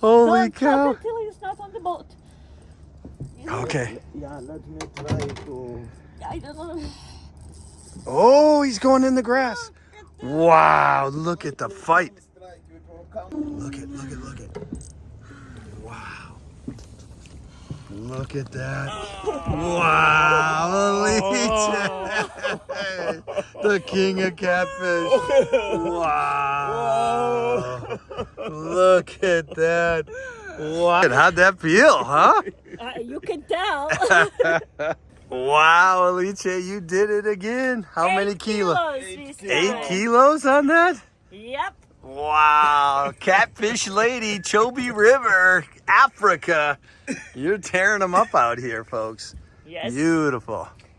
Holy Don't cow. touch until he's not on the boat. Okay. Yeah, let me try to. I don't know. Oh, he's going in the grass. Wow, look at the fight. Look at. Wow. Look at that. Wow, Alicia. The king of catfish. Wow. Look at that. Wow. How'd that feel, huh? You can tell. Wow, Alicia, you did it again. How many kilos? 8 kilos. kilos on that? Yep. Wow, catfish lady, Chobe River, Africa. You're tearing them up out here, folks. Yes. Beautiful.